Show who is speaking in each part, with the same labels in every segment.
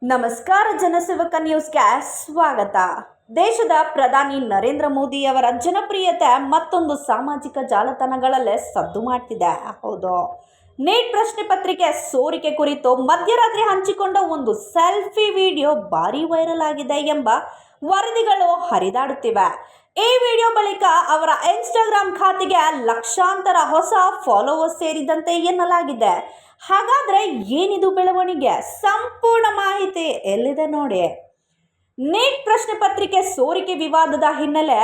Speaker 1: ನಮಸ್ಕಾರ ಜನಸೇವಕ ನ್ಯೂಸ್ಗೆ ಸ್ವಾಗತ. ದೇಶದ ಪ್ರಧಾನಿ ನರೇಂದ್ರ ಮೋದಿ ಅವರ ಜನಪ್ರಿಯತೆ ಮತ್ತೊಂದು ಸಾಮಾಜಿಕ ಜಾಲತಾಣಗಳಲ್ಲೇ ಸದ್ದು ಮಾಡ್ತಿದೆ. ಹೌದು, ನೀಟ್ ಪ್ರಶ್ನೆ ಪತ್ರಿಕೆ ಸೋರಿಕೆ ಕುರಿತು ಮಧ್ಯರಾತ್ರಿ ಹಂಚಿಕೊಂಡ ಒಂದು ಸೆಲ್ಫಿ ವಿಡಿಯೋ ಭಾರಿ ವೈರಲ್ ಆಗಿದೆ ಎಂಬ ವರದಿಗಳು ಹರಿದಾಡುತ್ತಿವೆ. ಈ ವಿಡಿಯೋ ಬಳಿಕ ಅವರ ಇನ್ಸ್ಟಾಗ್ರಾಮ್ ಖಾತೆಗೆ ಲಕ್ಷಾಂತರ ಹೊಸ ಫಾಲೋವರ್ಸ್ ಸೇರಿದಂತೆ ಎನ್ನಲಾಗಿದೆ. ಹಾಗಾದ್ರೆ ಏನಿದು ಬೆಳವಣಿಗೆ? ಸಂಪೂರ್ಣ ಮಾಹಿತಿ ಎಲ್ಲಿದೆ ನೋಡಿ. ನೀಟ್ ಪ್ರಶ್ನೆ ಪತ್ರಿಕೆ ಸೋರಿಕೆ ವಿವಾದದ ಹಿನ್ನೆಲೆ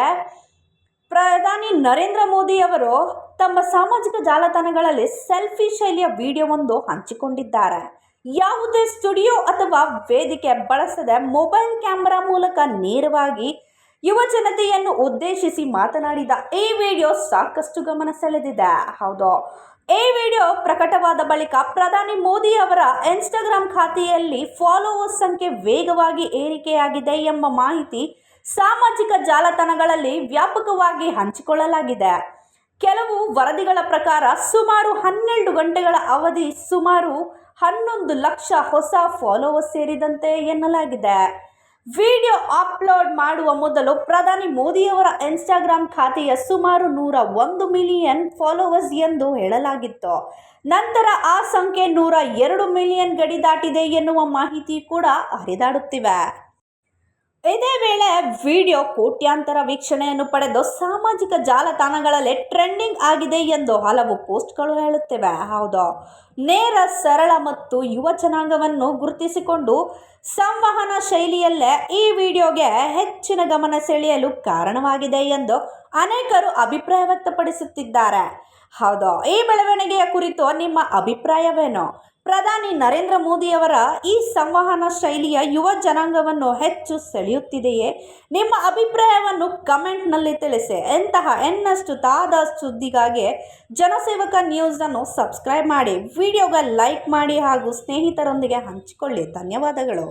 Speaker 1: ಪ್ರಧಾನಿ ನರೇಂದ್ರ ಮೋದಿ ಅವರು ತಮ್ಮ ಸಾಮಾಜಿಕ ಜಾಲತಾಣಗಳಲ್ಲಿ ಸೆಲ್ಫಿ ಶೈಲಿಯ ವಿಡಿಯೋವೊಂದು ಹಂಚಿಕೊಂಡಿದ್ದಾರೆ. ಯಾವುದೇ ಸ್ಟುಡಿಯೋ ಅಥವಾ ವೇದಿಕೆ ಬಳಸದೆ ಮೊಬೈಲ್ ಕ್ಯಾಮೆರಾ ಮೂಲಕ ನೇರವಾಗಿ ಯುವ ಜನತೆಯನ್ನು ಉದ್ದೇಶಿಸಿ ಮಾತನಾಡಿದ ಈ ವಿಡಿಯೋ ಸಾಕಷ್ಟು ಗಮನ ಸೆಳೆದಿದೆ. ಹೌದು, ಈ ವಿಡಿಯೋ ಪ್ರಕಟವಾದ ಬಳಿಕ ಪ್ರಧಾನಿ ಮೋದಿ ಅವರ ಇನ್ಸ್ಟಾಗ್ರಾಮ್ ಖಾತೆಯಲ್ಲಿ ಫಾಲೋವರ್ಸ್ ಸಂಖ್ಯೆ ವೇಗವಾಗಿ ಏರಿಕೆಯಾಗಿದೆ ಎಂಬ ಮಾಹಿತಿ ಸಾಮಾಜಿಕ ಜಾಲತಾಣಗಳಲ್ಲಿ ವ್ಯಾಪಕವಾಗಿ ಹಂಚಿಕೊಳ್ಳಲಾಗಿದೆ. ಕೆಲವು ವರದಿಗಳ ಪ್ರಕಾರ ಸುಮಾರು 12 ಗಂಟೆಗಳ ಅವಧಿ ಸುಮಾರು 11 ಲಕ್ಷ ಹೊಸ ಫಾಲೋವರ್ಸ್ ಸೇರಿದಂತೆ ಎನ್ನಲಾಗಿದೆ. ವಿಡಿಯೋ ಅಪ್ಲೋಡ್ ಮಾಡುವ ಮೊದಲು ಪ್ರಧಾನಿ ಮೋದಿಯವರ ಇನ್ಸ್ಟಾಗ್ರಾಮ್ ಖಾತೆಯ ಸುಮಾರು 101 ಮಿಲಿಯನ್ ಫಾಲೋವರ್ಸ್ ಎಂದು ಹೇಳಲಾಗಿತ್ತು. ನಂತರ ಆ ಸಂಖ್ಯೆ 102 ಮಿಲಿಯನ್ ಗಡಿ ದಾಟಿದೆ ಎನ್ನುವ ಮಾಹಿತಿ ಕೂಡ ಹರಿದಾಡುತ್ತಿವೆ. ಇದೇ ವೇಳೆ ವಿಡಿಯೋ ಕೋಟ್ಯಾಂತರ ವೀಕ್ಷಣೆಯನ್ನು ಪಡೆದು ಸಾಮಾಜಿಕ ಜಾಲತಾಣಗಳಲ್ಲಿ ಟ್ರೆಂಡಿಂಗ್ ಆಗಿದೆ ಎಂದು ಹಲವು ಪೋಸ್ಟ್ಗಳು ಹೇಳುತ್ತಿವೆ. ಹೌದು, ನೇರ, ಸರಳ ಮತ್ತು ಯುವ ಜನಾಂಗವನ್ನು ಗುರುತಿಸಿಕೊಂಡು ಸಂವಹನ ಶೈಲಿಯಲ್ಲೇ ಈ ವಿಡಿಯೋಗೆ ಹೆಚ್ಚಿನ ಗಮನ ಸೆಳೆಯಲು ಕಾರಣವಾಗಿದೆ ಎಂದು ಅನೇಕರು ಅಭಿಪ್ರಾಯ ವ್ಯಕ್ತಪಡಿಸುತ್ತಿದ್ದಾರೆ. ಹೌದು, ಈ ಬೆಳವಣಿಗೆಯ ಕುರಿತು ನಿಮ್ಮ ಅಭಿಪ್ರಾಯವೇನು? ಪ್ರಧಾನಿ ನರೇಂದ್ರ ಮೋದಿಯವರ ಈ ಸಂವಹನ ಶೈಲಿಯ ಯುವ ಜನಾಂಗವನ್ನು ಹೆಚ್ಚು ಸೆಳೆಯುತ್ತಿದೆಯೇ? ನಿಮ್ಮ ಅಭಿಪ್ರಾಯವನ್ನು ಕಮೆಂಟ್ನಲ್ಲಿ ತಿಳಿಸಿ. ಇಂತಹ ಇನ್ನಷ್ಟು ತಾಜಾ ಸುದ್ದಿಗಾಗಿ ಜನಸೇವಕ ನ್ಯೂಸನ್ನು ಸಬ್ಸ್ಕ್ರೈಬ್ ಮಾಡಿ, ವಿಡಿಯೋಗೆ ಲೈಕ್ ಮಾಡಿ ಹಾಗೂ ಸ್ನೇಹಿತರೊಂದಿಗೆ ಹಂಚಿಕೊಳ್ಳಿ. ಧನ್ಯವಾದಗಳು.